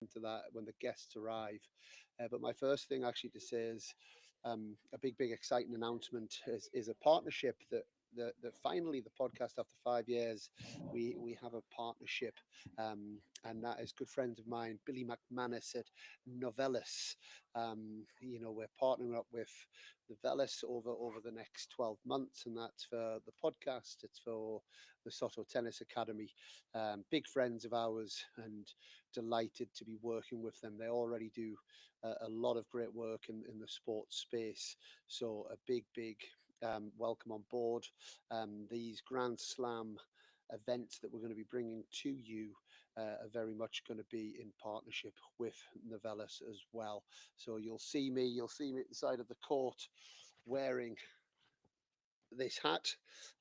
into that when the guests arrive. But my first thing actually to say is a big exciting announcement is a partnership that finally the podcast after 5 years we have a partnership, and that is good friends of mine, Billy McManus at Novellus. We're partnering up with Novellus over the next 12 months, and that's for the podcast. It's for the Soto Tennis Academy. Big friends of ours, and delighted to be working with them. They already do a lot of great work in the sports space. So a big welcome on board. These Grand Slam events that we're going to be bringing to you are very much going to be in partnership with Novellus as well. So you'll see me at the side of the court wearing this hat,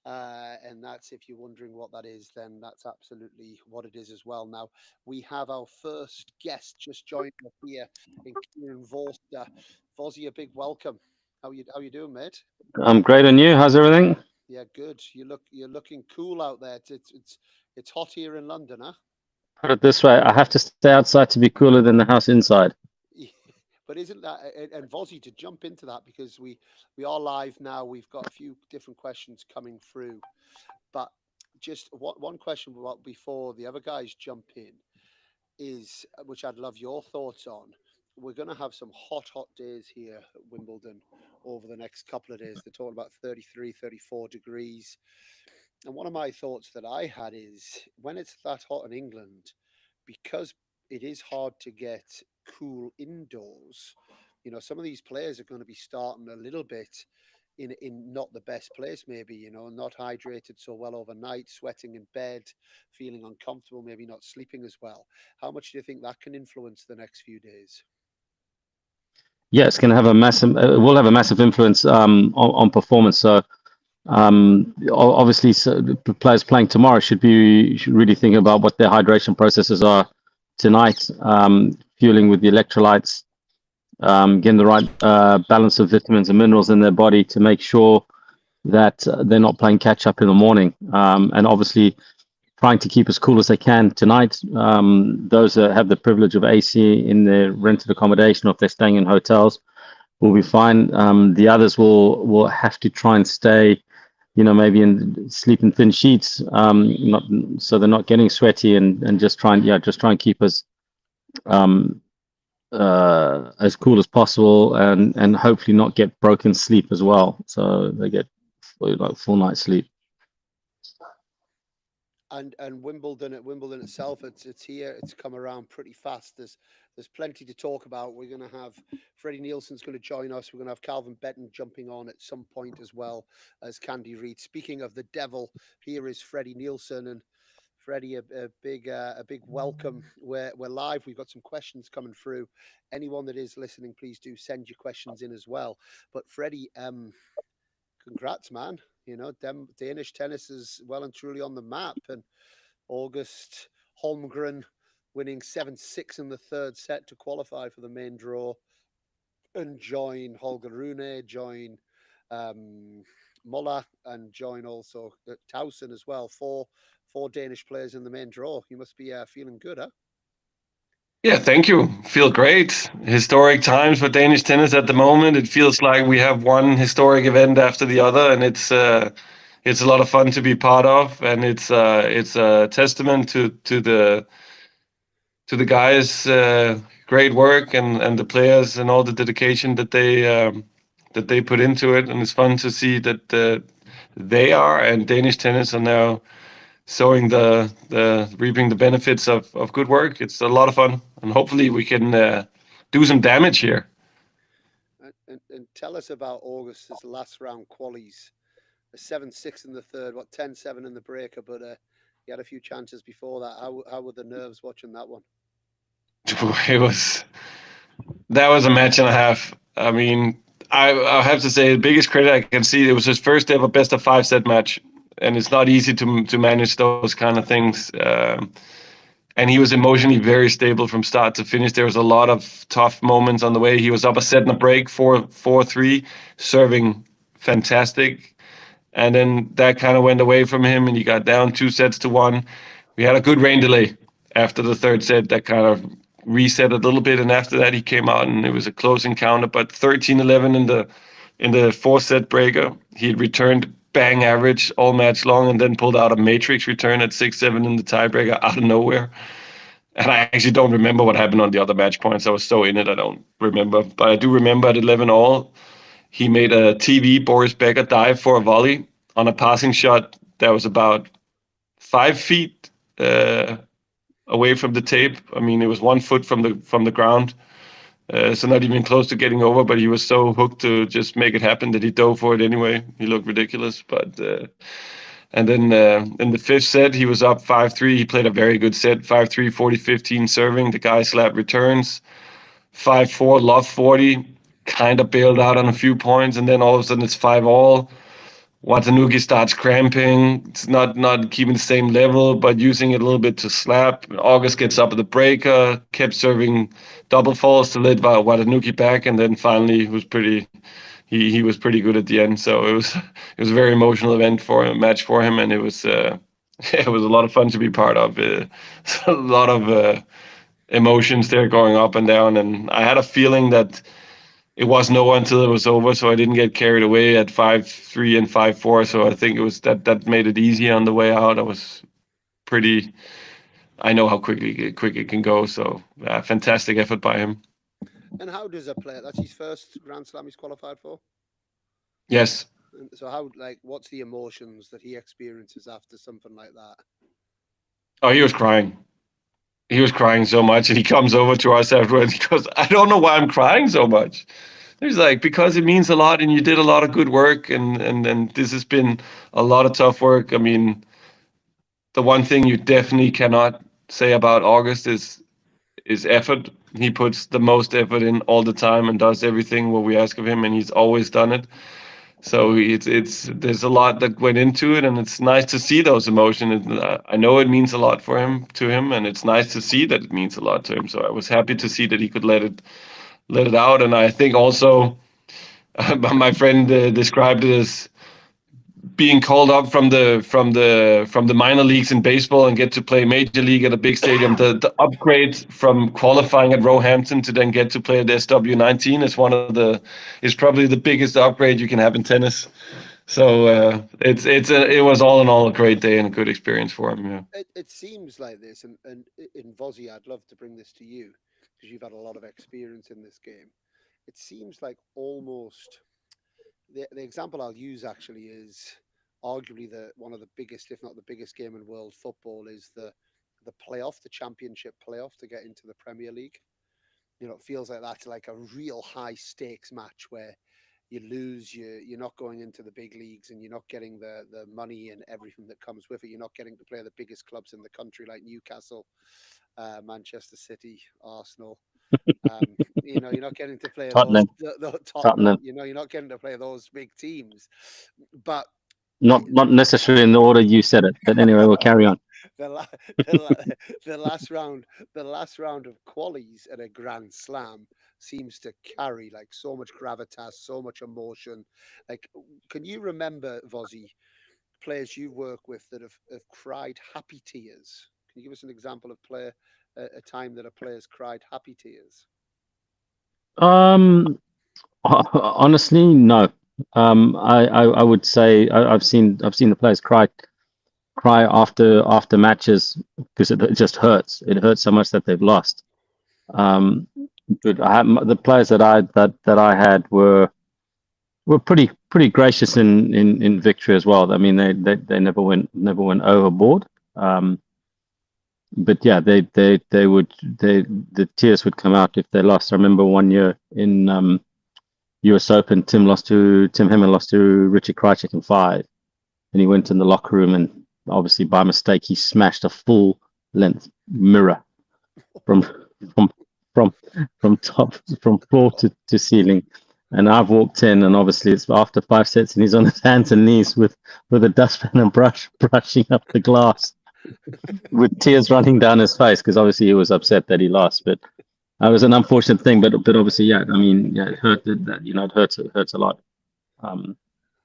and that's, if you're wondering what that is, then that's absolutely what it is as well. Now we have our first guest just joined us here in Kieran Vorster. Vozzy, a big welcome. How you doing, mate? I'm great, and you? How's everything? Yeah, good. You're looking cool out there. It's hot here in London, huh? Put it this way, I have to stay outside to be cooler than the house inside. But isn't that, and Vozzy, to jump into that, because we are live now. We've got a few different questions coming through, but just one question before the other guys jump in is, which I'd love your thoughts on. We're going to have some hot days here at Wimbledon over the next couple of days. They're talking about 33, 34 degrees. And one of my thoughts that I had is, when it's that hot in England, because it is hard to get cool indoors, some of these players are going to be starting a little bit in not the best place, maybe, not hydrated so well overnight, sweating in bed, feeling uncomfortable, maybe not sleeping as well. How much do you think that can influence the next few days? Yeah, it's going to have a massive. It will have a massive influence on performance. So obviously, so the players playing tomorrow should really think about what their hydration processes are tonight. Fueling with the electrolytes, getting the right balance of vitamins and minerals in their body to make sure that they're not playing catch up in the morning. And obviously, trying to keep as cool as they can tonight. Those that have the privilege of AC in their rented accommodation, or if they're staying in hotels, will be fine. The others will have to try and stay, maybe sleep in thin sheets, not so they're not getting sweaty, and just try and keep um, as cool as possible, and hopefully not get broken sleep as well, so they get like full night's sleep. And Wimbledon itself, it's here. It's come around pretty fast. There's plenty to talk about. We're going to have Freddie Nielsen's going to join us. We're going to have Calvin Benton jumping on at some point, as well as Candy Reid. Speaking of the devil, here is Freddie Nielsen. And Freddie, a big welcome. We're live. We've got some questions coming through. Anyone that is listening, please do send your questions in as well. But Freddie, congrats, man. Danish tennis is well and truly on the map. And August Holmgren winning 7-6 in the third set to qualify for the main draw and join Holger Rune, join Molla, and join also Towson as well. Four Danish players in the main draw. You must be feeling good, huh? Yeah, thank you. Feel great. Historic times for Danish tennis at the moment. It feels like we have one historic event after the other, and it's a lot of fun to be part of, and it's a testament to the guys' great work, and the players and all the dedication that they put into it, and it's fun to see that they are, and Danish tennis are now sowing the reaping the benefits of good work. It's a lot of fun, and hopefully we can do some damage here. And tell us about August's last round qualies. A 7-6 in the third, 10-7 in the breaker, but he had a few chances before that. How were the nerves watching that one? It was that was a match and a half. I mean, I have to say the biggest credit I can see, it was his first ever best of five set match, and it's not easy to manage those kind of things. And he was emotionally very stable from start to finish. There was a lot of tough moments on the way. He was up a set and a break, 4-3, serving fantastic. And then that kind of went away from him, and he got down 2-1. We had a good rain delay after the third set that kind of reset a little bit, and after that he came out and it was a close encounter. But 13-11 in the fourth set breaker, he returned bang average all match long, and then pulled out a matrix return at 6-7 in the tiebreaker out of nowhere. And I actually don't remember what happened on the other match points. I was so in it, I don't remember. But I do remember at 11 all, he made a TV Boris Becker dive for a volley on a passing shot that was about 5 feet away from the tape. I mean, it was 1 foot from the ground, so not even close to getting over. But he was so hooked to just make it happen that he dove for it anyway. He looked ridiculous, but. And then in the fifth set, he was up 5-3. He played a very good set, 5-3, 40-15 serving. The guy slapped returns, 5-4, love 40, kind of bailed out on a few points. And then all of a sudden it's 5-all. Watanuki starts cramping. It's not keeping the same level, but using it a little bit to slap. August gets up at the breaker, kept serving double faults to let Watanuki back. And then finally he was pretty good at the end. So it was a very emotional match for him, and it was it was a lot of fun to be part of. A lot of emotions there going up and down, and I had a feeling that it wasn't over until it was over, so I didn't get carried away at 5-3 and 5-4. So I think it was that made it easy on the way out. I was pretty. I know how quick it can go. So fantastic effort by him. And how does a player? That's his first Grand Slam he's qualified for. Yes. So what's the emotions that he experiences after something like that? Oh, he was crying. He was crying so much, and he comes over to us afterwards. He goes, "I don't know why I'm crying so much." He's like, "Because it means a lot, and you did a lot of good work, and this has been a lot of tough work." I mean, the one thing you definitely cannot say about August is effort. He puts the most effort in all the time and does everything what we ask of him, and he's always done it. So it's there's a lot that went into it, and it's nice to see those emotions. I know it means a lot to him, and it's nice to see that it means a lot to him. So I was happy to see that he could let it out, and I think also my friend described it as being called up from the minor leagues in baseball and get to play major league at a big stadium. The upgrade from qualifying at Roehampton to then get to play at SW19 is probably the biggest upgrade you can have in tennis. So it was all in all a great day and a good experience for him. Yeah. It seems like this, and in Vozzy, I'd love to bring this to you because you've had a lot of experience in this game. It seems like almost the example I'll use actually is arguably one of the biggest, if not the biggest game in world football is the playoff, the championship playoff to get into the Premier League. It feels like that's like a real high stakes match where you lose, you're not going into the big leagues, and you're not getting the money and everything that comes with it. You're not getting to play the biggest clubs in the country like Newcastle, Manchester City, Arsenal. You're not getting to play Tottenham. Tottenham. You're not getting to play those big teams. But not necessarily in the order you said it. But anyway, we'll carry on. The last round of qualies at a Grand Slam seems to carry like so much gravitas, so much emotion. Like, can you remember, Vozzy, players you work with that have cried happy tears? Can you give us an example of a time that a player's cried happy tears? Honestly, no. I would say I've seen the players cry after matches because it just hurts. It hurts so much that they've lost. But the players that I had were pretty gracious in victory as well. I mean, they never went overboard. But yeah, the tears would come out if they lost. I remember one year in US Open, Tim Hemming lost to Richard Krajicek in 5, and he went in the locker room, and obviously by mistake he smashed a full length mirror from floor to ceiling. And I've walked in, and obviously it's after 5 sets, and he's on his hands and knees with a dustpan and brushing up the glass with tears running down his face because obviously he was upset that he lost. But it was an unfortunate thing. But obviously, yeah, I mean, yeah, it hurt. That it hurts a lot.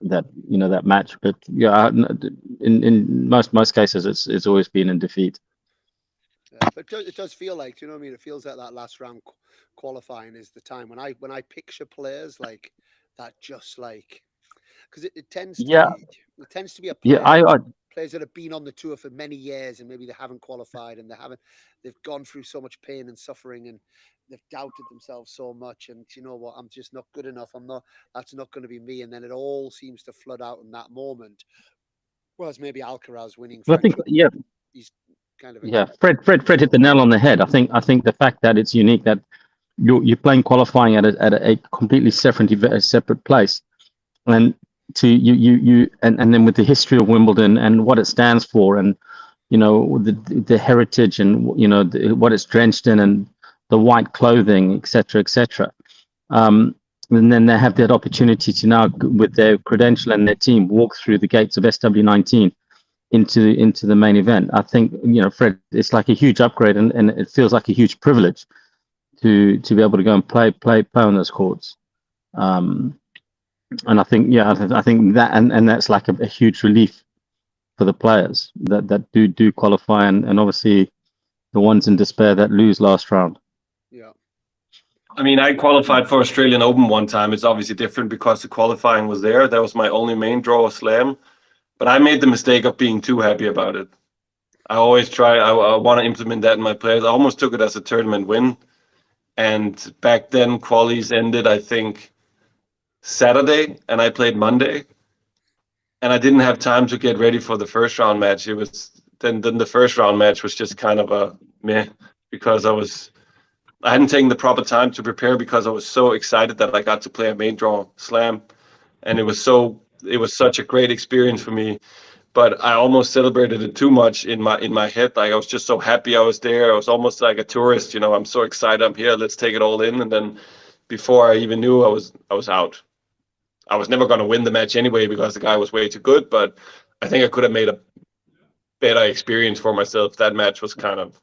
That match. But yeah, in most cases, it's always been in defeat. But it does feel like, you know what I mean? It feels like that last round qualifying is the time when I picture players like that, just like, because it tends to Yeah, be a yeah. players that have been on the tour for many years and maybe they haven't qualified and they've gone through so much pain and suffering and they've doubted themselves so much, and you know what, I'm just not good enough, that's not going to be me, and then it all seems to flood out in that moment. Whereas maybe Alcaraz winning I French think, Open, yeah, he's kind of yeah. Fred hit so the nail on the head. I think the fact that it's unique that you're playing qualifying at a completely separate place, and to you and then with the history of Wimbledon and what it stands for, and the heritage, and what it's drenched in, and the white clothing, etc., etc. And then they have that opportunity to now, with their credential and their team, walk through the gates of SW19 into the main event. I think, Fred, it's like a huge upgrade, and it feels like a huge privilege to be able to go and play on those courts. And I think, I think that, and that's like a huge relief for the players that do qualify, and obviously the ones in despair that lose last round. yeah. I mean, I qualified for Australian Open one time. It's obviously different because the qualifying was there. That was my only main draw slam. But I made the mistake of being too happy about it. I always try, I want to implement that in my players. I almost took it as a tournament win. And back then, qualies ended, I think, Saturday, and I played Monday. And I didn't have time to get ready for the first round match. It was then the first round match was just kind of a meh, because I hadn't taken the proper time to prepare, because I was so excited that I got to play a main draw slam, and it was such a great experience for me. But I almost celebrated it too much in my head. Like, I was just so happy I was there. I was almost like a tourist. I'm so excited I'm here. Let's take it all in. And then before I even knew, I was out. I was never going to win the match anyway because the guy was way too good. But I think I could have made a better experience for myself. That match was kind of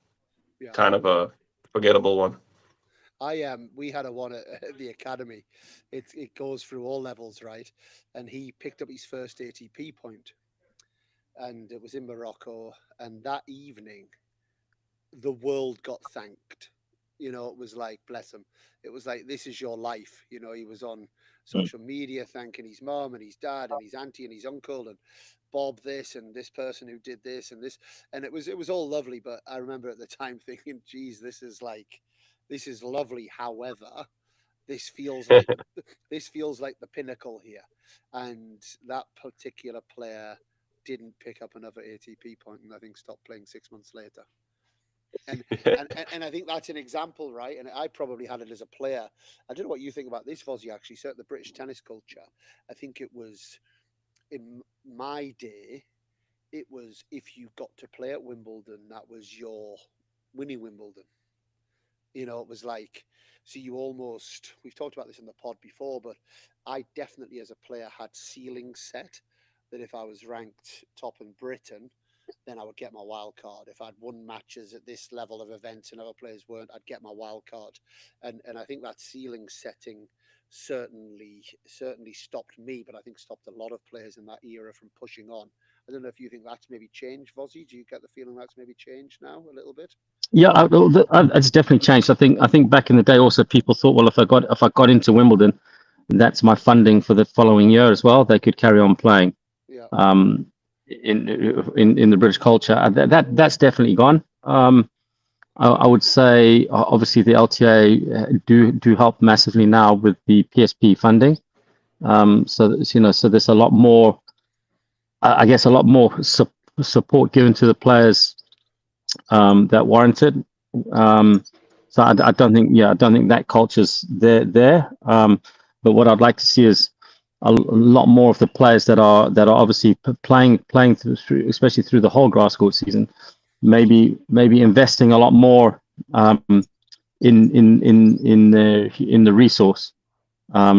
a forgettable one. We had a one at the academy. It goes through all levels, right? And he picked up his first ATP point, and it was in Morocco. And that evening, the world got thanked. It was like, bless him. It was like, this is your life. He was on social media thanking his mom and his dad and his auntie and his uncle and Bob this and this person who did this and this. And it was all lovely. But I remember at the time thinking, geez, this is lovely. However, this feels like the pinnacle here. And that particular player didn't pick up another ATP point, and I think stopped playing 6 months later. And, and I think that's an example, right? And I probably had it as a player. I don't know what you think about this, Fozzy, actually. So the British tennis culture, I think it was, in my day, it was, if you got to play at Wimbledon, that was your winning Wimbledon. It was like, so we've talked about this in the pod before, but I definitely as a player had ceilings set, that if I was ranked top in Britain, then I would get my wild card. If I'd won matches at this level of events and other players weren't, I'd get my wild card. And I think that ceiling setting certainly stopped me, but I think stopped a lot of players in that era from pushing on. I don't know if you think that's maybe changed, Vozzy. Do you get the feeling that's maybe changed now a little bit? Yeah, it's definitely changed. I think back in the day, also people thought, well, if I got into Wimbledon, that's my funding for the following year as well. They could carry on playing. Yeah. In the British culture, that's definitely gone. I would say obviously the LTA do help massively now with the PSP funding. So there's a lot more, I guess, a lot more support given to the players that warranted. So I don't think that culture's there. But what I'd like to see is a lot more of the players that are obviously playing through, especially through the whole grass court season, maybe investing a lot more in the resource.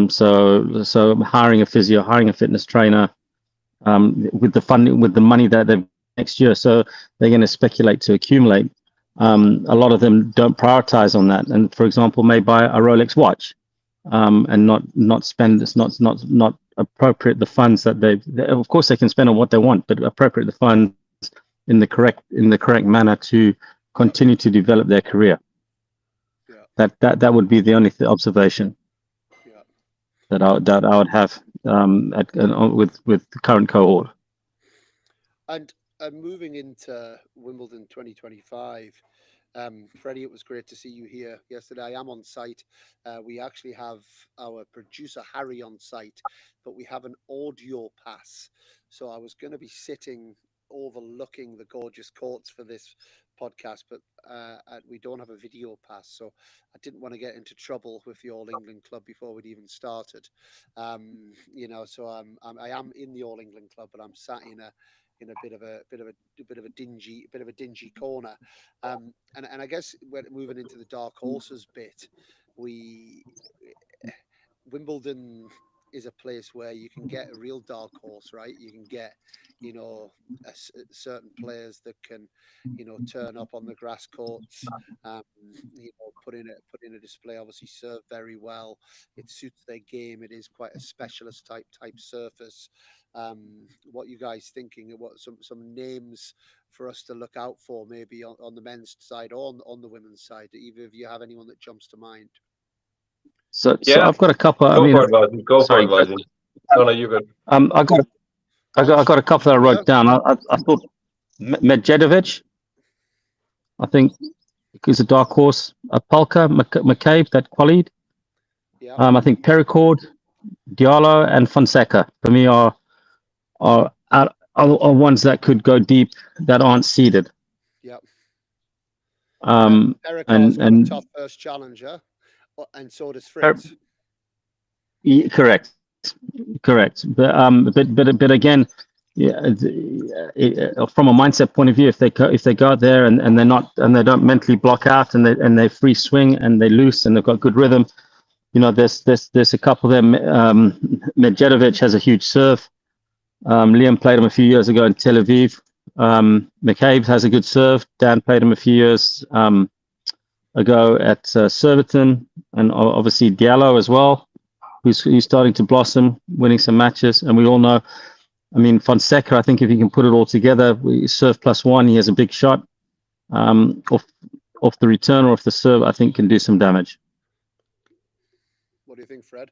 So hiring a physio, hiring a fitness trainer, with the funding, with the money that they've next year. So they're going to speculate to accumulate. A lot of them don't prioritize on that, and for example, may buy a Rolex watch, and not spend. It's not appropriate the funds that of course they can spend on what they want, but appropriate the funds in the correct manner to continue to develop their career. Yeah. That would be the only observation Yeah. that I would have with the current cohort. And moving into Wimbledon 2025, Freddie, it was great to see you here yesterday. I am on site. We actually have our producer Harry on site, but we have an audio pass. So I was going to be sitting overlooking the gorgeous courts for this podcast, but we don't have a video pass. So I didn't want to get into trouble with the All England Club before we'd even started. So I am in the All England Club, but I'm sat in a bit of a dingy corner. And I guess we're moving into the dark horses bit. We Wimbledon is a place where you can get a real dark horse, right? You can get, certain players that can, turn up on the grass courts, um, put in a display. Obviously, serve very well. It suits their game. It is quite a specialist type surface. What you guys thinking? What some names for us to look out for, maybe on the men's side or on the women's side? Do either of you have anyone that jumps to mind? So Yeah, I've got a couple. I go mean, for it, Vasim. Go for sorry, it, Chris. Vasim. No, no, you good. I got a couple that I wrote Yeah. down. I thought Medjedovic, I think, is a dark horse. Palka, McCabe, that qualied. Yeah. I think Pericord, Diallo, and Fonseca for me are ones that could go deep that aren't seeded. Yeah. Um, Pericard's got a and tough first challenger, and so does Per- Fritz. correct, but again, yeah, from a mindset point of view, if they go out there and they don't mentally block out and they free swing and they loose and they've got good rhythm, there's a couple there. Medjedovic has a huge serve. Liam played him a few years ago in Tel Aviv. McCabe has a good serve. Dan played him a few years ago at Surbiton, and obviously Diallo as well, who's starting to blossom, winning some matches. And we all know, I mean, Fonseca, I think if he can put it all together, we serve +1, he has a big shot off the return or off the serve, I think can do some damage. What do you think, Fred?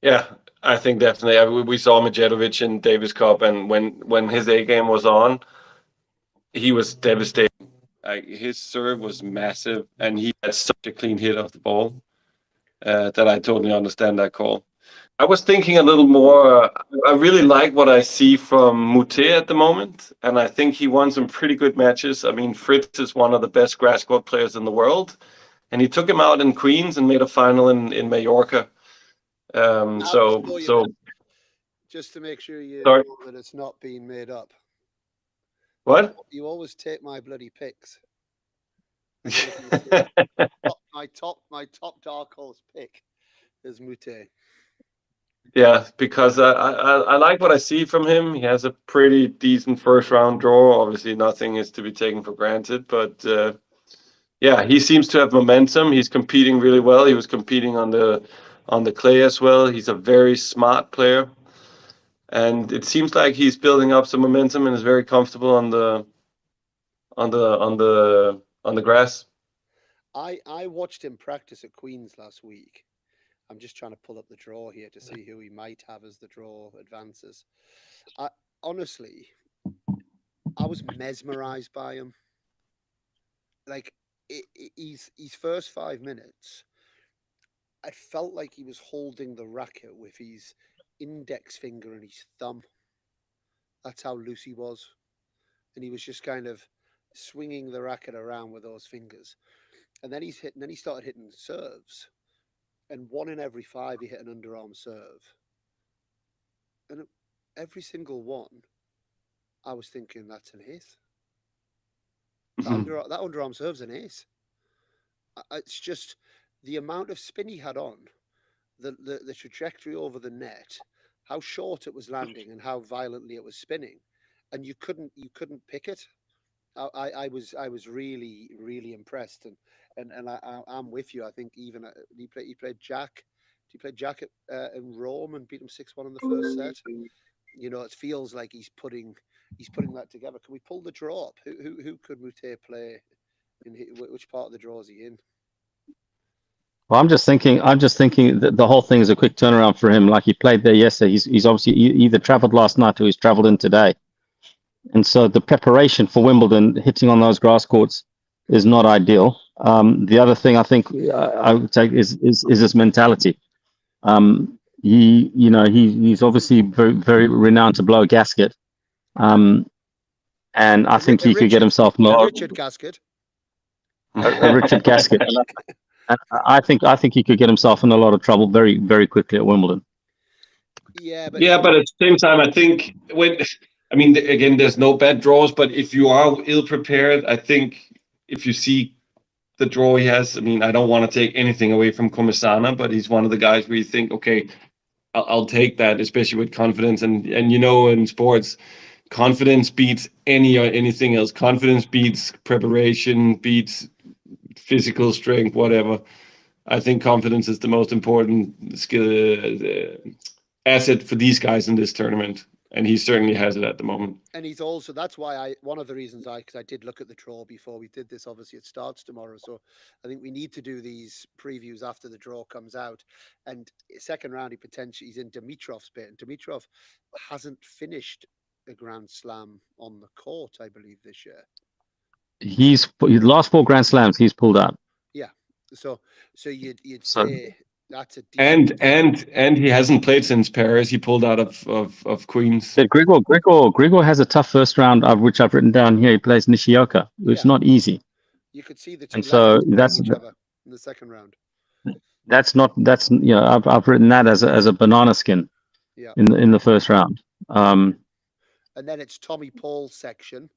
Yeah, I think definitely. We saw Medjedovic in Davis Cup, and when his A game was on, he was devastating. Like his serve was massive, and he had such a clean hit of the ball that I totally understand that call. I was thinking a little more. I really like what I see from Moutet at the moment, and I think he won some pretty good matches. I mean, Fritz is one of the best grass court players in the world, and he took him out in Queens and made a final in Mallorca. So Just to make sure you sorry, know that it's not being made up. what? You always take my bloody picks. I'm making a statement. My top dark horse pick is Moutet. Yeah, because I like what I see from him. He has a pretty decent first round draw. Obviously, nothing is to be taken for granted, but yeah, he seems to have momentum. He's competing really well. He was competing on the clay as well. He's a very smart player, and it seems like he's building up some momentum and is very comfortable on the grass. I watched him practice at Queens last week. I'm just trying to pull up the draw here to see who he might have as the draw advances. I honestly, I was mesmerized by him. Like his first 5 minutes, I felt like he was holding the racket with his index finger and his thumb. That's how loose he was, and he was just kind of swinging the racket around with those fingers. And then then he started hitting serves, and 1 in every 5 he hit an underarm serve, and every single one, I was thinking that's an ace. That underarm serve's an ace. It's just the amount of spin he had on, the trajectory over the net, how short it was landing, and how violently it was spinning, and you couldn't pick it. I was really impressed, I'm with you. I think even he played Jack. He played Jack in Rome and beat him 6-1 in the first set. It feels like he's putting he's putting that together. Can we pull the draw up? Who could Mute play? Which part of the draw is he in? Well, I'm just thinking that the whole thing is a quick turnaround for him. Like he played there yesterday. He's obviously either traveled last night or he's traveled in today. And so the preparation for Wimbledon, hitting on those grass courts, is not ideal. The other thing I think I would take is his mentality. He's obviously very renowned to blow a gasket. And I think he could get himself a Richard Gasket. A Richard Gasket. And I think he could get himself in a lot of trouble very, very quickly at Wimbledon. Yeah, but at the same time, I think again, there's no bad draws, but if you are ill prepared, I think if you see the draw he has, I don't want to take anything away from Comisana, but he's one of the guys where you think, okay, I'll take that, especially with confidence. And in sports, confidence beats anything else. Confidence beats preparation, beats physical strength, whatever. I think confidence is the most important skill asset for these guys in this tournament, and he certainly has it at the moment. And he's also, that's why one of the reasons because I did look at the draw before we did this. Obviously, it starts tomorrow, so I think we need to do these previews after the draw comes out. And second round, he's in Dimitrov's bit, and Dimitrov hasn't finished a Grand Slam on the court, I believe, this year. His last 4 Grand Slams he's pulled out. Yeah, so you'd say that's a and he hasn't played since Paris. He pulled out of Queens. Yeah, Grigor has a tough first round, which I've written down here. He plays Nishioka, which is not easy. You could see the two. And so that's each other in the second round. I've written that as a banana skin. Yeah. In the first round. And then it's Tommy Paul's section,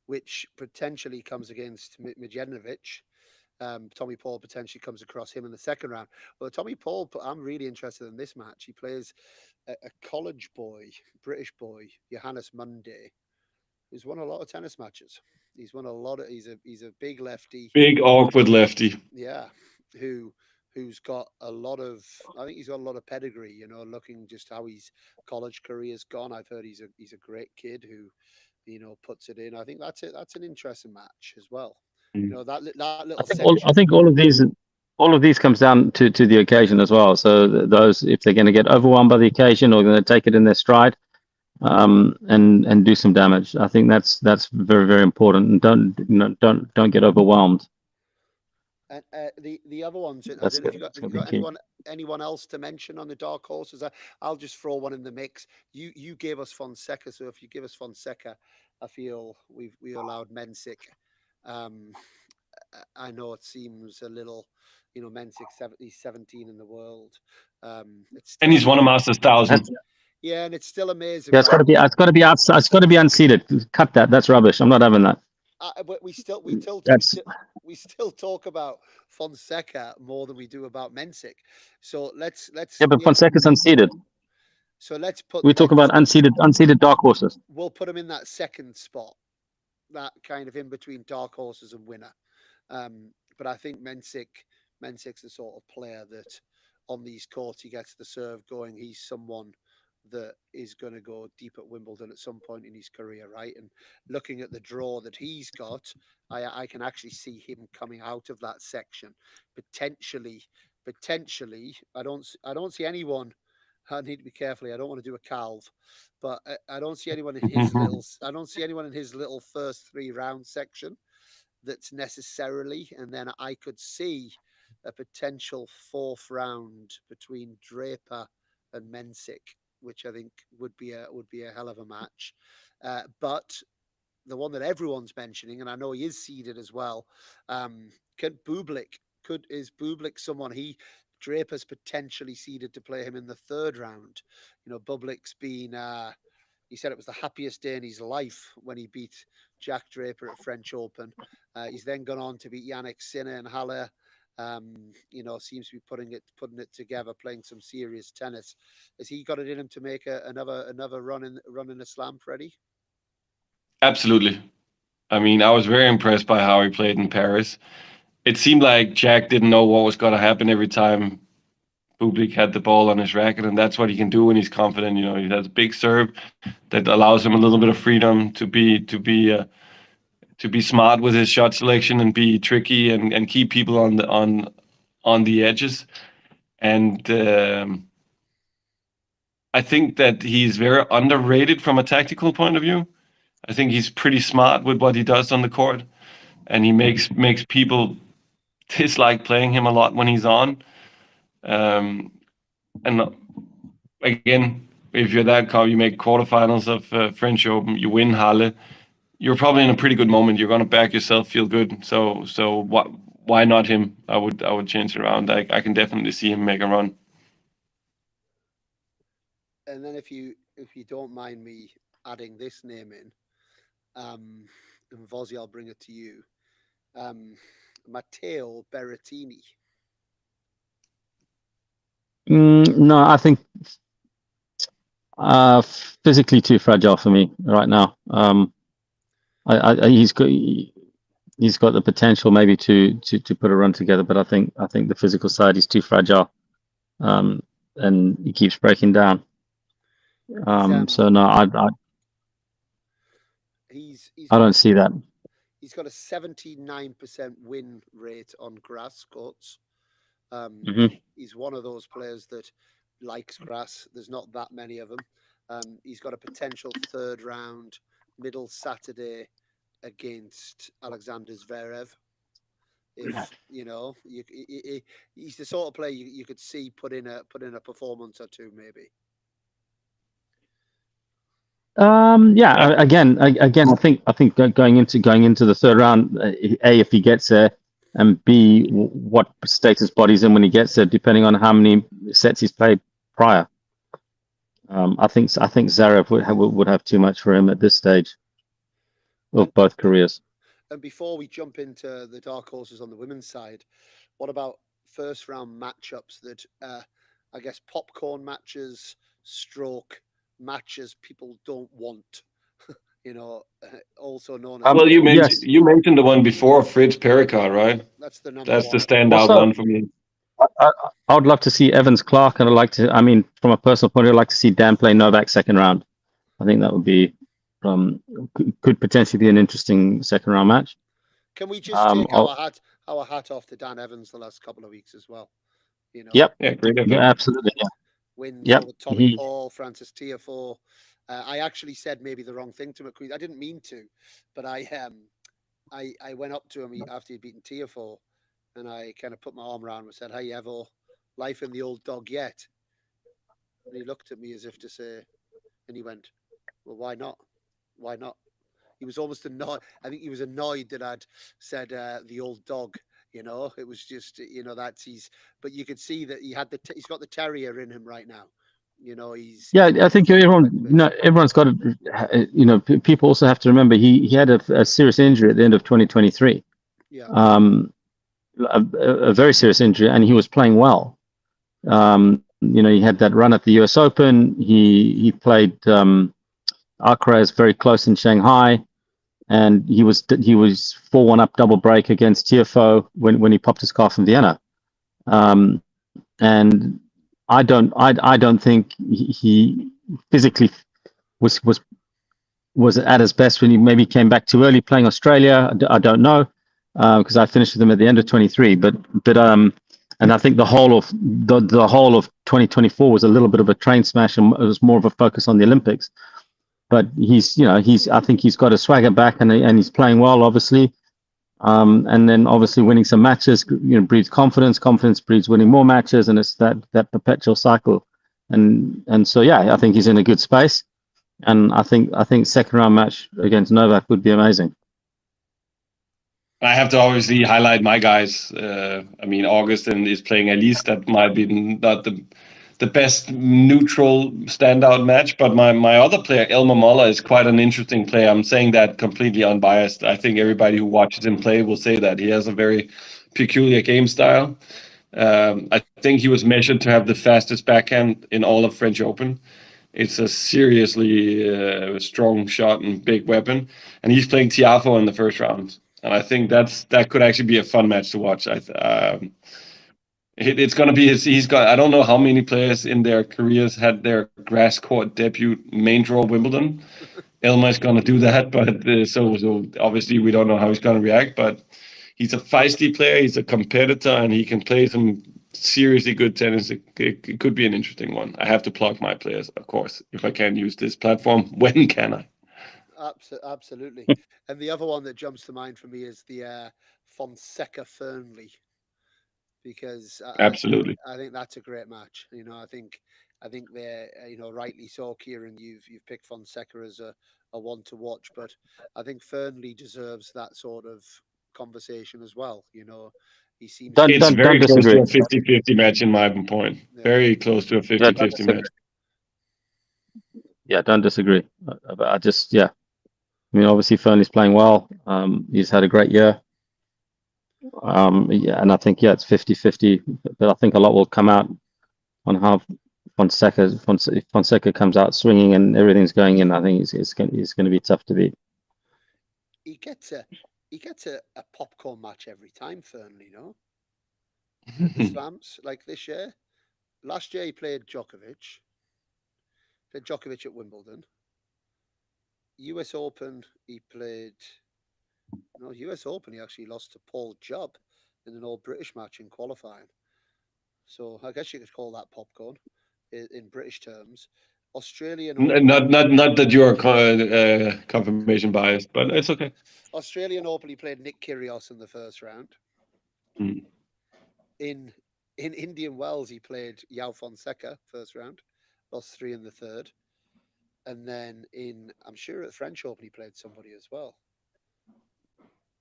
which potentially comes against Mijanovic. Tommy Paul potentially comes across him in the second round. Well, Tommy Paul, I'm really interested in this match. He plays a college boy, British boy, Johannes Munday, who's won a lot of tennis matches. He's won a lot of. He's a big lefty, big awkward lefty. Yeah, who's got a lot of. I think he's got a lot of pedigree. Looking just how his college career's gone. I've heard he's a great kid who, puts it in. I think that's it. That's an interesting match as well. That little. I think all of these comes down to the occasion as well. So those, if they're going to get overwhelmed by the occasion or going to take it in their stride, and do some damage, I think that's very, very important. And don't get overwhelmed. And the other ones, I don't know if you've got anyone else to mention on the dark horses. I'll just throw one in the mix. You gave us Fonseca, so if you give us Fonseca, I feel we allowed Mensik. I know it seems a little, Mensik, he's 17 in the world. And he's won a Masters 1000. Yeah, and it's still amazing. Yeah, it's got to be outside. It's got to be unseeded. Cut that. That's rubbish. I'm not having that. But we still talk about Fonseca more than we do about Mensik. So let's. Yeah, but Fonseca's unseeded. So let's put. We talk about unseeded dark horses. We'll put him in that second spot, that kind of in between dark horses and winner. But I think Mensik's the sort of player that on these courts he gets the serve going. He's someone that is going to go deep at Wimbledon at some point in his career, right? And looking at the draw that he's got, I can actually see him coming out of that section potentially. I don't see anyone. I need to be careful. I don't want to do a calve, but I don't see anyone in his little first 3 round section that's necessarily. And then I could see a potential 4th round between Draper and Mensik, which I think would be a hell of a match. But the one that everyone's mentioning, and I know he is seeded as well, is Bublik someone Draper's potentially seeded to play him in the 3rd round. Bublik's been, he said it was the happiest day in his life when he beat Jack Draper at French Open. He's then gone on to beat Yannick Sinner and Halle. Seems to be putting it together, playing some serious tennis. Has he got it in him to make another run in the slam, Freddie? Absolutely. I was very impressed by how he played in Paris. It seemed like Jack didn't know what was going to happen every time Bublik had the ball on his racket, and that's what he can do when he's confident. You know, he has a big serve that allows him a little bit of freedom to be smart with his shot selection and be tricky and keep people on the edges. And I think that he's very underrated from a tactical point of view. I think he's pretty smart with what he does on the court, and he makes people dislike playing him a lot when he's on. And again, if you're that calm, you make quarterfinals of French Open, you win Halle, you're probably in a pretty good moment. You're gonna back yourself, feel good. So why not him? I would change it around. I can definitely see him make a run. And then if you don't mind me adding this name in, and Vozzy, I'll bring it to you. Matteo Berrettini. No, I think physically too fragile for me right now. He's got the potential maybe to put a run together, but I think the physical side is too fragile, and he keeps breaking down. So no, I don't see that. He's got a 79% win rate on grass courts. He's one of those players that likes grass. There's not that many of them. He's got a potential third round middle Saturday against Alexander Zverev. If you know, he's the sort of player you could see put in a performance or two, maybe. Yeah. Again, I think going into the third round, A, if he gets there, and B, what state his body's in when he gets there, depending on how many sets he's played prior. I think Zverev would have too much for him at this stage of both careers. And before we jump into the dark horses on the women's side, what about first round matchups that I guess popcorn matches, stroke matches people don't want? You know, also known as. Well, you mentioned the one before, Fritz Pericard, right? That's the number. That's one. the standout one for me. I would love to see Evans Clark, and from a personal point of view, I'd like to see Dan play Novak second round. I think that would be could potentially be an interesting second round match. Can we just take our hat off to Dan Evans the last couple of weeks as well? You know. Yep. Yeah, great. Yeah, absolutely. Yeah. Wins over Tommy Paul, Francis Tiafoe. I actually said maybe the wrong thing to McQueen. I didn't mean to, but I went up to him after he'd beaten Tiafoe, and I kind of put my arm around him and said, "Hey, Evo, life in the old dog yet?" And he looked at me as if to say, and he went, "Well, why not? Why not?" He was almost annoyed. I think he was annoyed that I'd said the old dog. You know, it was just, you know, but you could see that he's got the terrier in him right now. You know, I think everyone's got to, you know, people also have to remember he had a serious injury at the end of 2023. Yeah. A very serious injury, and he was playing well. You know, he had that run at the US Open. He played Alcaraz very close in Shanghai, and he was 4-1 up double break against Tiafoe when he popped his calf in Vienna. And I don't think he physically was at his best when he maybe came back too early playing Australia. I don't know, because I finished with him at the end of 23. But and I think the whole of 2024 was a little bit of a train smash, and it was more of a focus on the Olympics. But I think he's got a swagger back, and he's playing well, obviously. And then obviously winning some matches, you know, breeds confidence. Confidence breeds winning more matches, and it's that perpetual cycle. And so I think he's in a good space, and I think second round match against Novak would be amazing. I have to obviously highlight my guys. I mean, Augustin is playing Elise. That might be not the best neutral standout match, but my other player, Elmer Muller, is quite an interesting player. I'm saying that completely unbiased. I think everybody who watches him play will say that he has a very peculiar game style. I think he was measured to have the fastest backhand in all of French Open. It's a seriously strong shot and big weapon, and he's playing Tiafoe in the first round. And I think that could actually be a fun match to watch. It's going to be his. He's got. I don't know how many players in their careers had their grass court debut main draw Wimbledon. Elmer is going to do that, but so obviously we don't know how he's going to react. But he's a feisty player. He's a competitor, and he can play some seriously good tennis. It could be an interesting one. I have to plug my players, of course. If I can use this platform, when can I? Absolutely. And the other one that jumps to mind for me is the Fonseca Fernley, because Absolutely. I think that's a great match. I think they're rightly so, Kieran. You've picked Fonseca as a one to watch, but I think Fernley deserves that sort of conversation as well. He seems It's very close to disagree. a 50-50 match in my point. Yeah. Very close to a 50-50 match. Yeah, don't disagree. I just, yeah. I mean, obviously Fernley's playing well. He's had a great year. Yeah, and I think, yeah, it's 50-50, but I think a lot will come out on how Fonseca comes out swinging and everything's going in. I think it's going to be tough to beat. He gets a popcorn match every time, Fernley, no? The slams, like this year. Last year he played Djokovic. Played Djokovic at Wimbledon. US Open, he played. No, US Open, he actually lost to Paul Jubb in an All British match in qualifying. So I guess you could call that popcorn in British terms. Australian Open. Not that you're confirmation biased, but it's okay. Australian Open, he played Nick Kyrgios in the first round. Mm. In Indian Wells, he played João Fonseca first round, lost 3 in the third. And then I'm sure at the French Open, he played somebody as well.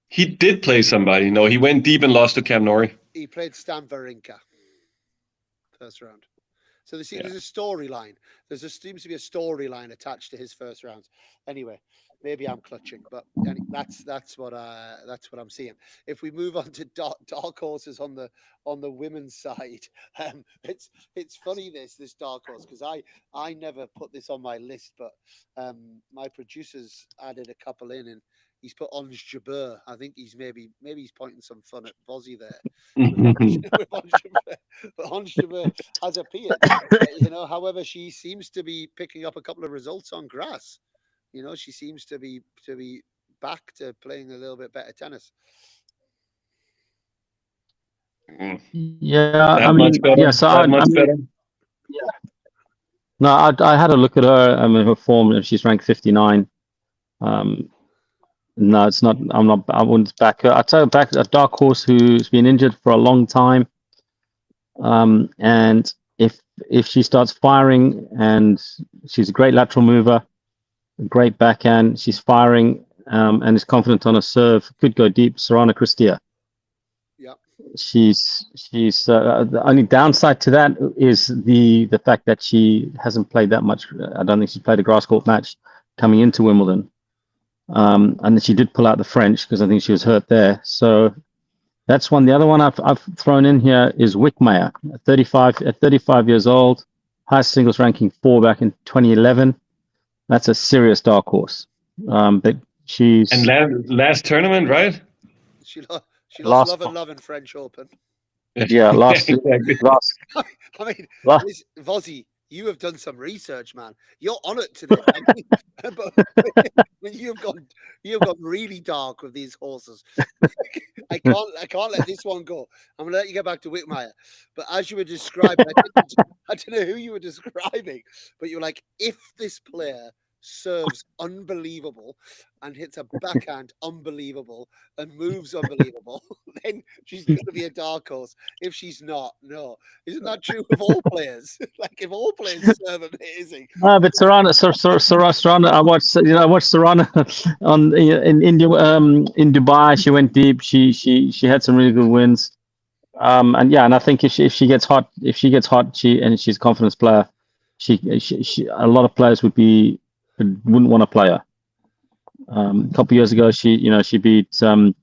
He did play somebody. No, he went deep and lost to Cam Norrie. He played Stan Wawrinka first round. So there's a storyline. There seems to be a storyline attached to his first rounds. Anyway, maybe I'm clutching, but that's what I'm seeing. If we move on to dark horses on the women's side, it's funny this dark horse, because I never put this on my list, but my producers added a couple in, and he's put Ons Jabeur. I think he's maybe he's pointing some fun at Vozzy there. But Ons Jabeur has appeared. However, she seems to be picking up a couple of results on grass. She seems to be back to playing a little bit better tennis. Yeah, I mean, yeah. So much better. Yeah. No, I had a look at her. I mean, her form, and she's ranked 59. No, it's not. I wouldn't back her. I'd say back a dark horse who's been injured for a long time. And if she starts firing, and she's a great lateral mover, a great backhand, she's firing, and is confident on a serve, could go deep. Sorana Cristea. Yeah. She's the only downside to that is the fact that she hasn't played that much. I don't think she's played a grass court match coming into Wimbledon. And then she did pull out the French because I think she was hurt there. So that's one. The other one I've thrown in here is Wickmeyer, at 35 years old, highest singles ranking 4 back in 2011. That's a serious dark horse. But she's last tournament, right? She lost love in French Open. Yeah, last. I mean, Vozzy, you have done some research, man. You're on it today. But you've gone really dark with these horses. I can't let this one go. I'm gonna let you get back to Wickmeyer. But as you were describing, I don't know who you were describing, but you were like, if this player serves unbelievable and hits a backhand unbelievable and moves unbelievable, then she's going to be a dark horse. If she's not, no. Isn't that true of all players? Like, if all players serve amazing. No, but Sorana, I watched Sorana in India, in Dubai. She went deep. She had some really good wins. And I think if she gets hot, and she's a confidence player, she a lot of players wouldn't want to play her. A couple of years ago, she beat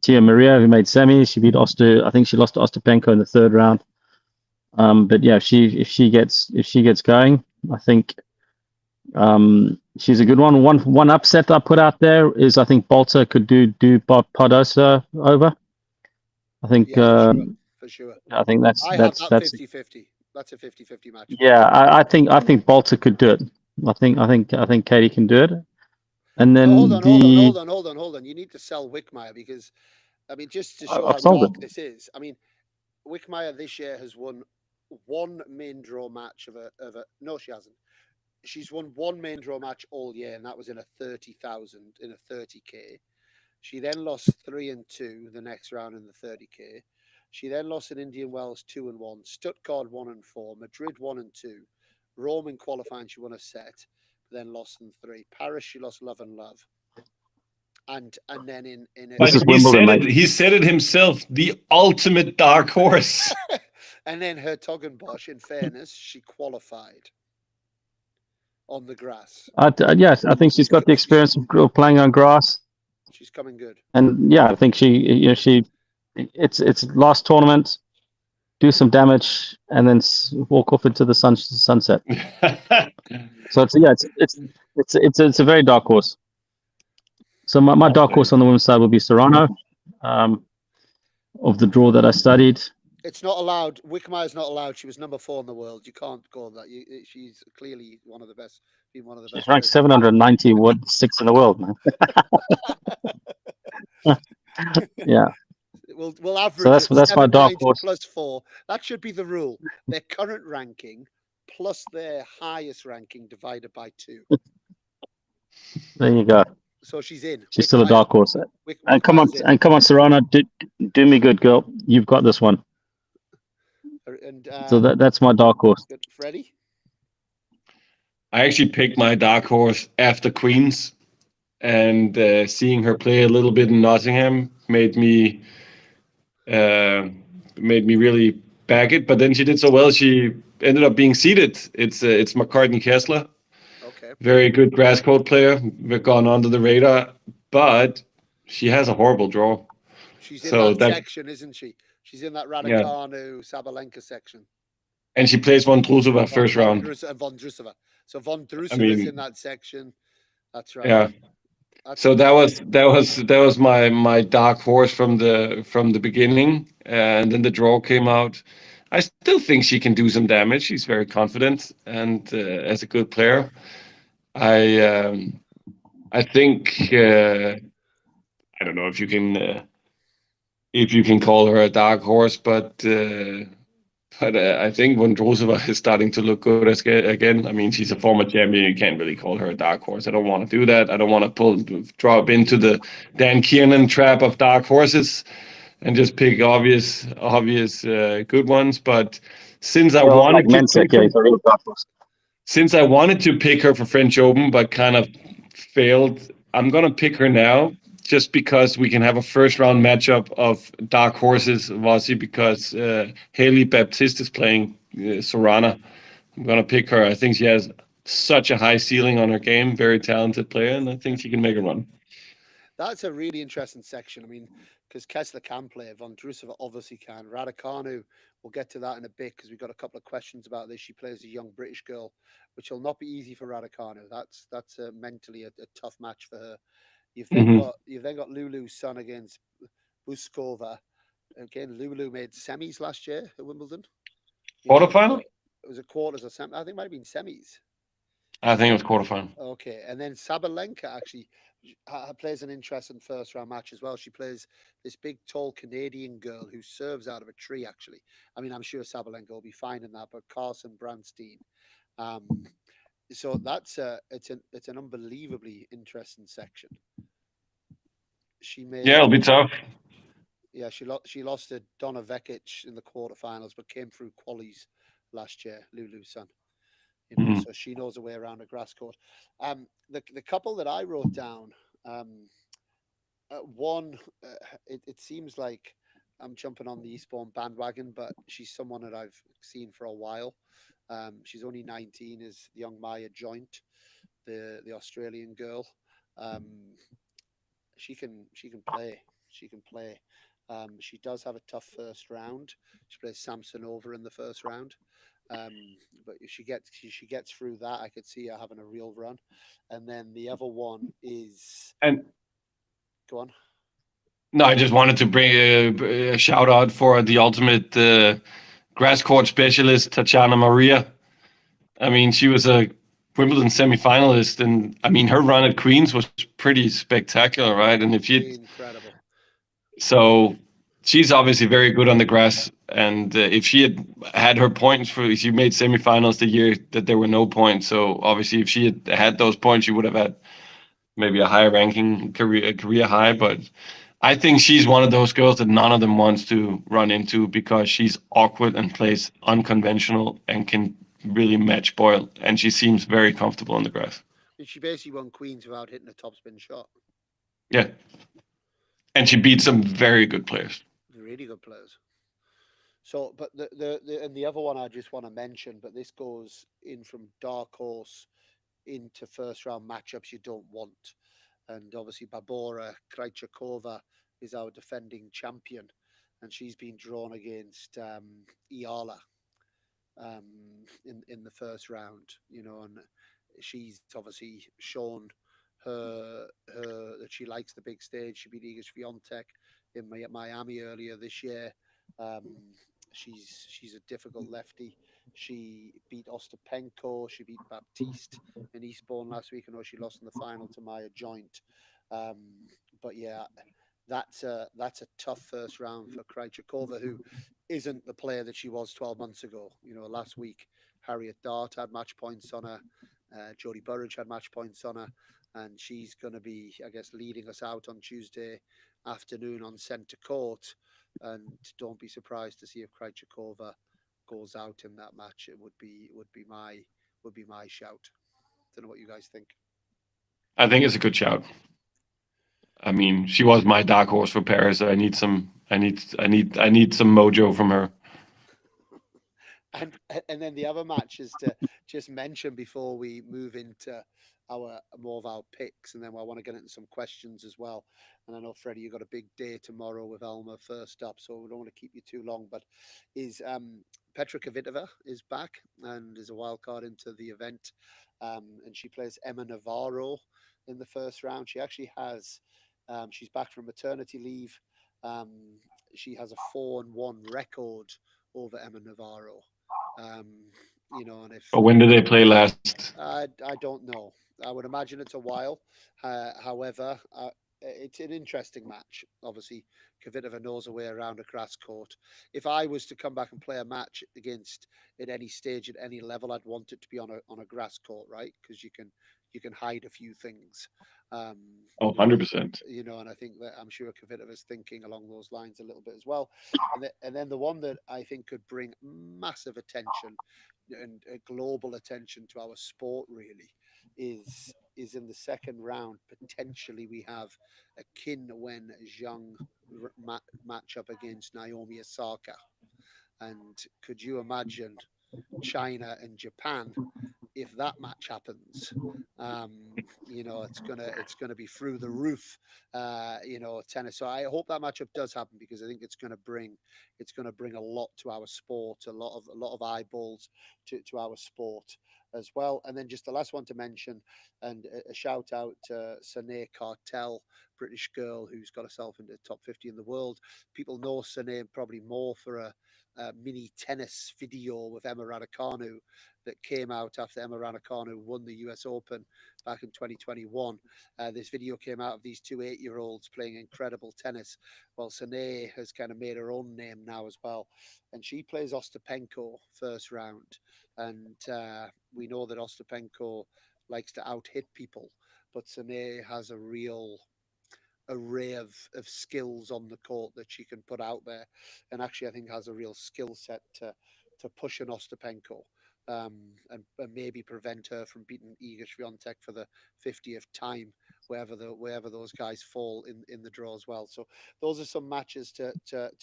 Tia Maria, who made semis. She beat I think she lost to Ostapenko in the third round. But yeah, if she gets going, I think she's a good one. One upset I put out there is I think Bolter could do Podosha over. I think for for sure. I think that's I have that's that that's 50-50. That's a 50-50 match for me. yeah. I think Bolter could do it. I think Katie can do it. And So hold then on, hold on, the hold on, hold on, hold on. You need to sell Wickmeyer because, I mean, just to show I've how sold it. dark this is. I mean, Wickmeyer this year has won one main draw match of a. No, she hasn't. She's won one main draw match all year, and that was in a 30,000 in a 30K. She then lost 3-2 the next round in the 30K. She then lost in Indian Wells 2-1, Stuttgart 1-4, Madrid 1-2, Rome in qualifying she won a set, but then lost in three. Paris she lost love and love, and then in a, But This is he Wimbledon, said mate. it. He said it himself. The ultimate dark horse. and then Hertogenbosch. In fairness, she qualified on the grass. Yes, I think she's got the experience of playing on grass, She's coming good. and yeah, I think it's last tournament, do some damage, and then walk off into the sunset. So it's a very dark horse. So my dark horse on the women's side will be Serrano, of the draw that I studied. It's not allowed. Wickmeyer's not allowed. She was number 4 in the world. You can't go on that. She's clearly one of the best. Been one of the She's best ranked players. 790, sixth in the world, man. Yeah. We'll average So that's it. that's my dark 790 horse. plus 4. That should be the rule. Their current ranking plus their highest ranking divided by 2. There you go. So she's in. She's still a dark horse. And Wickmeyer's in. come on, Serrano, do me good, girl. You've got this one. And So that's my dark horse. good. Freddie? I actually picked my dark horse after Queens, and seeing her play a little bit in Nottingham uh, made me really back it. But then she did so well, she ended up being seeded. It's McCartney Kessler, Okay. very good grass court player. We've gone under the radar, but she has a horrible draw. She's in So that that section, isn't she? She's in that yeah, Raducanu Sabalenka section. and she plays one Trusova Von, first round. Von Drusova. So Von I Drusova's in mean, that section. That's right. yeah. That's So that was my dark horse from the beginning, and then the draw came out. I still think she can do some damage. She's very confident and as a good player. I I think I don't know if you can call her a dark horse, but I think Vondrousova is starting to look good again. I mean, she's a former champion. You can't really call her a dark horse. I don't want to do that. I don't want to drop into the Dan Kiernan trap of dark horses and just pick obvious good ones. But since I Well, like wanted to Mensek, pick yeah, her, he's a real dark horse. since I wanted to pick her for French Open, but kind of failed, I'm gonna pick her now just because we can have a first round matchup of dark horses, Vossi, because Haley Baptiste is playing Sorana. I'm gonna pick her. I think she has such a high ceiling on her game, very talented player, and I think she can make a run. a really interesting section. I mean, because Kessler can play, Von Drusova obviously can. Raducanu, we'll get to that in a bit because we've got a couple of questions about this. She plays a young British girl, which will not be easy for Raducanu. That's mentally a tough match for her. Hmm. You've then got Lulu's son against Buskova. Again, Lulu made semis last year at Wimbledon. Quarterfinal? It was a quarters or something. I think it might have been semis. I think it was quarterfinal. Okay, and then Sabalenka actually plays an interesting first round match as well. She plays this big, tall Canadian girl who serves out of a tree. Actually, I mean, I'm sure Sabalenka will be fine in that, but Carson Brandstein. Um, so it's an unbelievably interesting section. She Yeah, made it'll be tough. Yeah, she lost to Donna Vekic in the quarterfinals, but came through qualies last year. Lulu's son, Mhm. so she knows her way around a grass court. The couple that I wrote down, one, it seems like I'm jumping on the Eastbourne bandwagon, but she's someone that I've seen for a while. She's only 19, is the young Maya Joint, the Australian girl. Um, she can play. She can play. She does have a tough first round. She plays Samsonova in the first round. But if she gets through that, I could see her having a real run. And then the other one is And go on. No, I just wanted to bring a shout out for the ultimate grass court specialist, Tatiana Maria. I mean, she was a Wimbledon semifinalist, and I mean, her run at Queens was pretty spectacular, right? And if she, Incredible. so she's obviously very good on the grass, and if she had had her points for, she made semifinals the year that there were no points. So obviously, if she had had those points, she would have had maybe a higher ranking career high. But I think she's one of those girls that none of them wants to run into because she's awkward and plays unconventional and can really match Boyle. And she seems very comfortable on the grass. And she basically won Queens without hitting a topspin shot. Yeah. And she beat some very good players. Really good players. So, but and the other one I just want to mention, but this goes in from dark horse into first round matchups you don't want. And obviously, Barbora Krejcikova is our defending champion, and she's been drawn against Iala in the first round. And she's obviously shown her that she likes the big stage. She beat Iga Swiatek in Miami earlier this year. Um, she's a difficult lefty. She beat Ostapenko. She beat Baptiste in Eastbourne last week. I know she lost in the final to Maya Joint. Um, but yeah, that's a tough first round for Krejcikova, who isn't the player that she was 12 months ago. Last week Harriet Dart had match points on her. Jodie Burrage had match points on her, and she's going to be, I guess, leading us out on Tuesday afternoon on centre court. And don't be surprised to see if Krejcikova goes out in that match. It would be my shout. Don't know what you guys think. I think it's a good shout. I mean, she was my dark horse for Paris. So I need some mojo from her. And then the other matches to just mention before we move into our more of our picks, and then I want to get into some questions as well. And I know Freddie, you got a big day tomorrow with Elma first up, so we don't want to keep you too long. But is Petra Kvitova is back and is a wild card into the event, and she plays Emma Navarro in the first round. She actually has she's back from maternity leave. Um, she has a 4-1 record over Emma Navarro. Um, and if But when did they play last? I don't know, I would imagine it's a while. However, it's an interesting match. Obviously, Kvitova knows her way around a grass court. If I was to come back and play a match against at any stage at any level, I'd want it to be on a grass court, right? Because you can hide a few things. Um, Oh, 100%. and I think that I'm sure Kvitova is thinking along those lines a little bit as well. And then the one that I think could bring massive attention and global attention to our sport really is in the second round. Potentially, we have a Qin Wen Zhang match up against Naomi Osaka. And could you imagine China and Japan if that match happens? It's gonna be through the roof. Tennis. So I hope that matchup does happen because I think it's gonna bring a lot to our sport, a lot of eyeballs to our sport as well. And then just the last one to mention, and a shout out to Sane Cartel, British girl who's got herself into the top 50 in the world. People know Sane probably more for a mini tennis video with Emma Raducanu that came out after Emma Raducanu won the US Open back in 2021. This video came out of these two 8-year-olds playing incredible tennis. Well, Sane has kind of made her own name now as well. And she plays Ostapenko first round. And we know that Ostapenko likes to out hit people, but Sane has a real array of skills on the court that she can put out there, and actually I think has a real skill set to push an Ostapenko, and maybe prevent her from beating Iga Swiatek for the 50th time, wherever those guys fall in the draw as well. So those are some matches to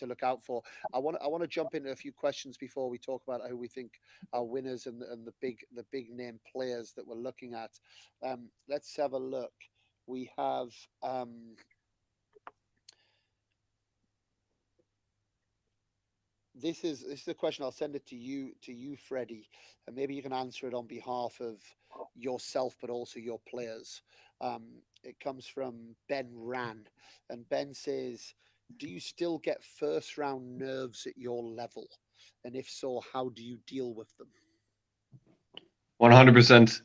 look out for. I want to jump into a few questions before we talk about who we think are winners and the big name players that we're looking at. Let's have a look. We have this is a question. I'll send it to you, Freddie, and maybe you can answer it on behalf of yourself, but also your players. Um, It comes from Ben Ran, and Ben says, "Do you still get first round nerves at your level? And if so, how do you deal with them?" 100%.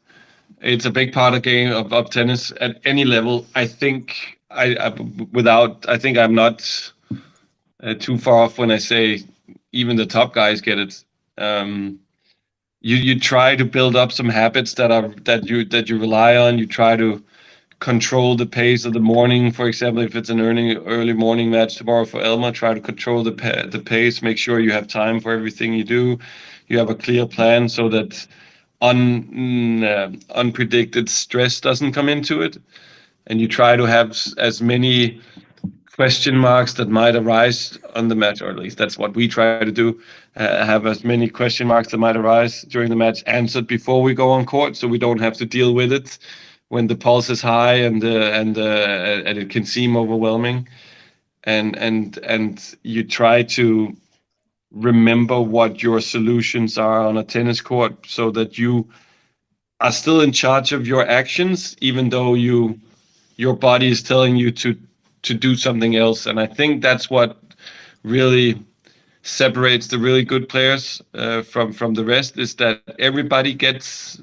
It's a big part of game of tennis at any level. I think I think I'm not too far off when I say even the top guys get it. Um, you try to build up some habits that you rely on. You try to control the pace of the morning. For example, if it's an early morning match tomorrow for Elma, try to control the pace. Make sure you have time for everything you do. You have a clear plan so that unpredicted stress doesn't come into it, and you try to have as many question marks that might arise on the match, or at least that's what we try to do. Have as many question marks that might arise during the match answered before we go on court, so we don't have to deal with it when the pulse is high and it can seem overwhelming. And you try to remember what your solutions are on a tennis court, so that you are still in charge of your actions, even though your body is telling you to do something else. And I think that's what really separates the really good players from the rest, is that everybody gets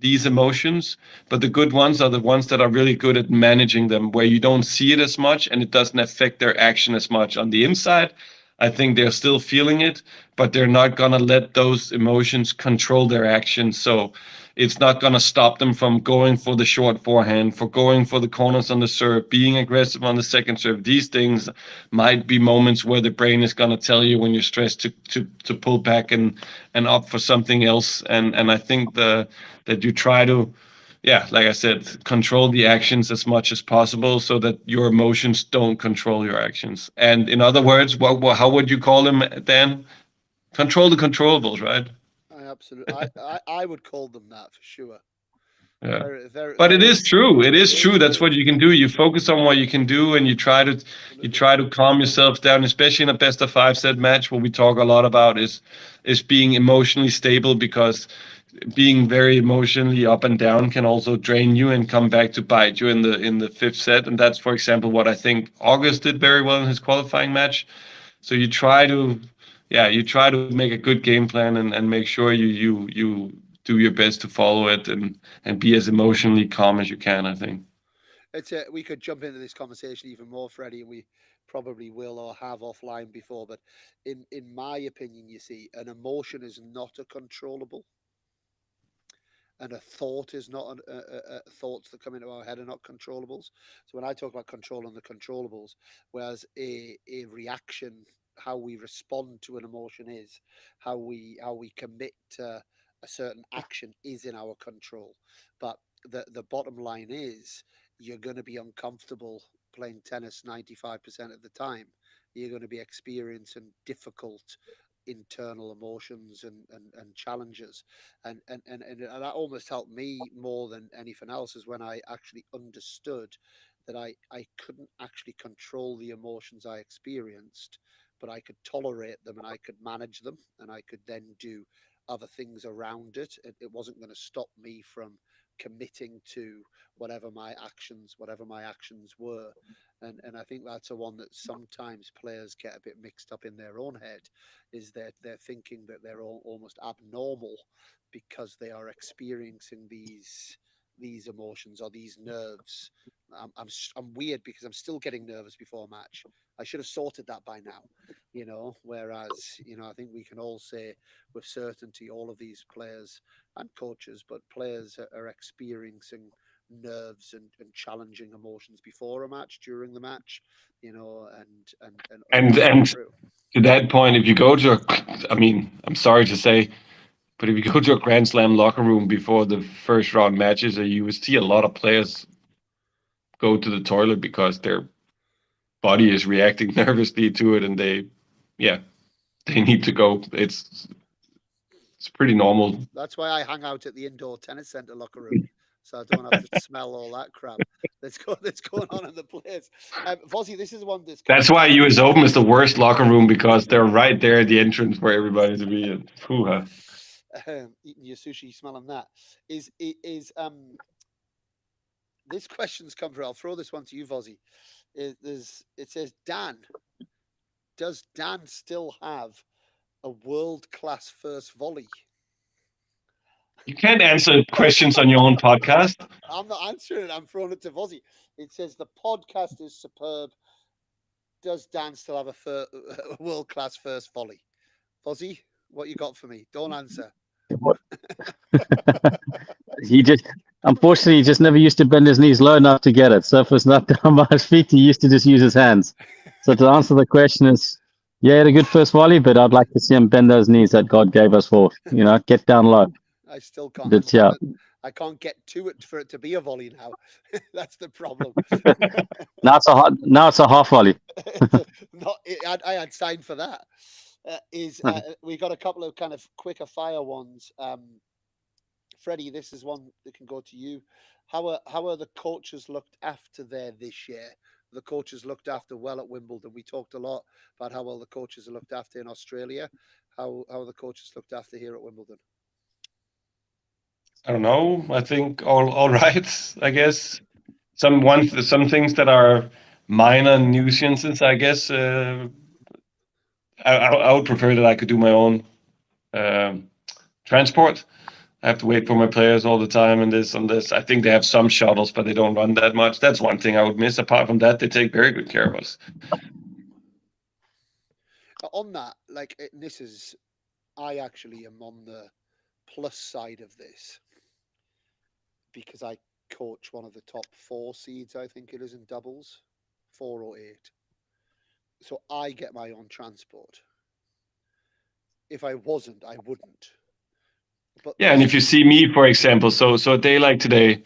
these emotions, but the good ones are the ones that are really good at managing them, where you don't see it as much and it doesn't affect their action as much on the inside. I think they're still feeling it, but they're not going to let those emotions control their actions. So it's not going to stop them from going for the short forehand, for going for the corners on the serve, being aggressive on the second serve. These things might be moments where the brain is going to tell you when you're stressed to pull back and opt for something else. And I think that you try to, yeah, like I said, control the actions as much as possible so that your emotions don't control your actions. And in other words, how would you call them, Dan? Control the controllables, right? I absolutely, I would call them that for sure. Yeah. Very, very, But it very. is true. It It is true. is That's true. what you can do. You focus on what you can do, and you Absolutely. try to calm yourself down. Especially in a best of five set match, what we talk a lot about is being emotionally stable, because being very emotionally up and down can also drain you and come back to bite you in the fifth set. And that's, for example, what I think August did very well in his qualifying match. So you try to, yeah, you try to make a good game plan and make sure you do your best to follow it and be as emotionally calm as you can, I think. We could jump into this conversation even more, Freddie, and we probably will or have offline before. But in my opinion, you see, an emotion is not a controllable, and a thought is not thoughts that come into our head are not controllables. So when I talk about controlling the controllables, whereas a reaction, how we respond to an emotion is, how we commit to a certain action is in our control. But the bottom line is, you're going to be uncomfortable playing tennis 95% of the time. You're going to be experiencing difficult internal emotions and challenges, and that almost helped me more than anything else, is when I actually understood that I couldn't actually control the emotions I experienced, but I could tolerate them and I could manage them, and I could then do other things around it. It wasn't going to stop me from committing to whatever my actions were. And I think that's a one that sometimes players get a bit mixed up in their own head, is that they're thinking that they're almost abnormal because they are experiencing these emotions or these nerves. I'm weird because I'm still getting nervous before a match. I should have sorted that by now, Whereas, I think we can all say with certainty, all of these players and coaches, but players are experiencing nerves and challenging emotions before a match, during the match, all And the way and through. to that point, if you go to I mean, I'm sorry to say, but if you go to a Grand Slam locker room before the first round matches, you would see a lot of players go to the toilet because their body is reacting nervously to it, and yeah, they need to go. It's pretty normal. That's why I hang out at the indoor tennis center locker room, so I don't have to smell all that crap that's going on in the place. Fozzie, this is one that's That's coming why in. US Open is the worst locker room, because they're right there at the entrance for everybody to be in. Hoo-ha. Eating your sushi, smelling that is this question's come through. I'll throw this one to you, Vozzy. It says, Dan, does Dan still have a world-class first volley? You can't answer questions on your own podcast. I'm not answering it. I'm throwing it to Vozzy. It says the podcast is superb. Does Dan still have a world-class first volley? Vozzy, what you got for me? Don't answer. What? He just, unfortunately, he just never used to bend his knees low enough to get it. So if it's not down by his feet, he used to just use his hands. So to answer the question is, yeah, he had a good first volley, but I'd like to see him bend those knees that God gave us for, get down low. I still can't. But yeah, I can't get to it for it to be a volley now. That's the problem. now it's a half volley. I had signed for that. We got a couple of kind of quicker fire ones. Freddie, this is one that can go to you. How are the coaches looked after there this year? The coaches looked after well at Wimbledon. We talked a lot about how well the coaches are looked after in Australia. How are the coaches looked after here at Wimbledon? I don't know. I think all right. I guess some things that are minor nuisances. I guess I would prefer that I could do my own transport. I have to wait for my players all the time and this and this. I think they have some shuttles, but they don't run that much. That's one thing I would miss. Apart from that, they take very good care of us. On that, I actually am on the plus side of this because I coach one of the top 4 seeds, I think it is, in doubles, 4 or 8. So I get my own transport. If I wasn't, I wouldn't. But yeah, and if you see me, for example, so a day like today,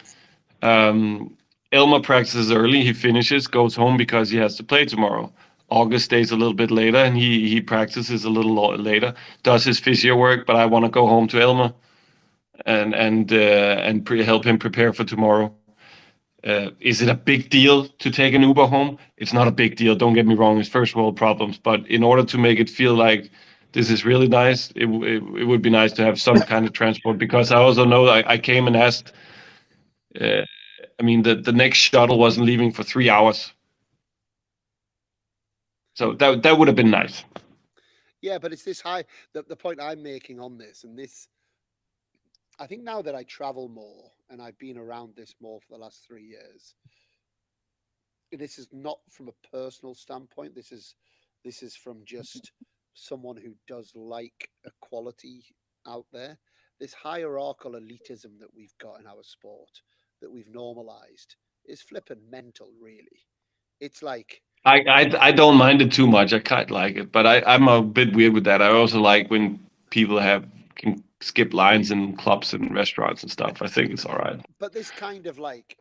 Elmer practices early. He finishes, goes home because he has to play tomorrow. August stays a little bit later, and he practices a little later. Does his physio work, but I want to go home to Elmer and help him prepare for tomorrow. Is it a big deal to take an Uber home? It's not a big deal. Don't get me wrong. It's first world problems, but in order to make it feel like this is really nice, it would be nice to have some kind of transport, because I also know I came and asked. I mean, the next shuttle wasn't leaving for 3 hours, so that would have been nice. Yeah, but it's this high. The point I'm making on this, and this, I think now that I travel more and I've been around this more for the last 3 years, this is not from a personal standpoint. This is from just someone who does like equality out there. This hierarchical elitism that we've got in our sport, that we've normalized, is flipping mental, really. It's like, I don't mind it too much. I quite like it, but I'm a bit weird with that. I also like when people can skip lines in clubs and restaurants and stuff. I think it's all right. but this kind of like,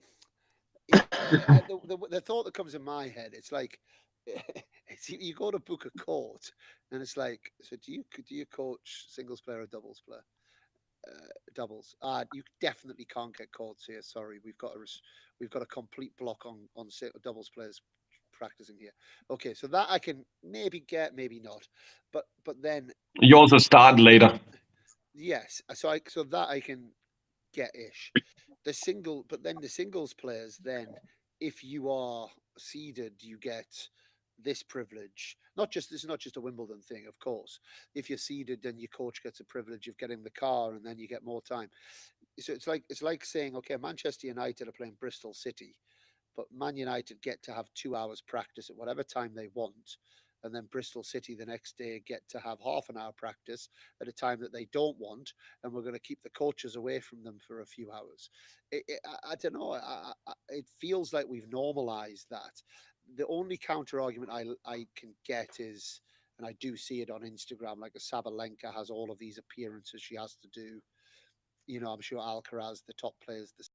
the thought that comes in my head, it's like, you go to book a court, and it's like, so do you coach singles player or doubles player? Doubles. You definitely can't get courts here. Sorry, we've got a complete block on doubles players practicing here. Okay, so that I can maybe get, maybe not, but then You also start later. yes, so that I can get ish. But then the singles players, then if you are seeded, you get this privilege. This is not just a Wimbledon thing, of course. If you're seeded, then your coach gets a privilege of getting the car, and then you get more time. So it's like saying, okay, Manchester United are playing Bristol City, but Man United get to have 2 hours practice at whatever time they want, and then Bristol City the next day get to have half an hour practice at a time that they don't want, and we're going to keep the coaches away from them for a few hours. I don't know. It feels like we've normalized that. The only counter argument I can get is, and I do see it on Instagram, like a Sabalenka has all of these appearances she has to do. I'm sure Alcaraz, the top players, the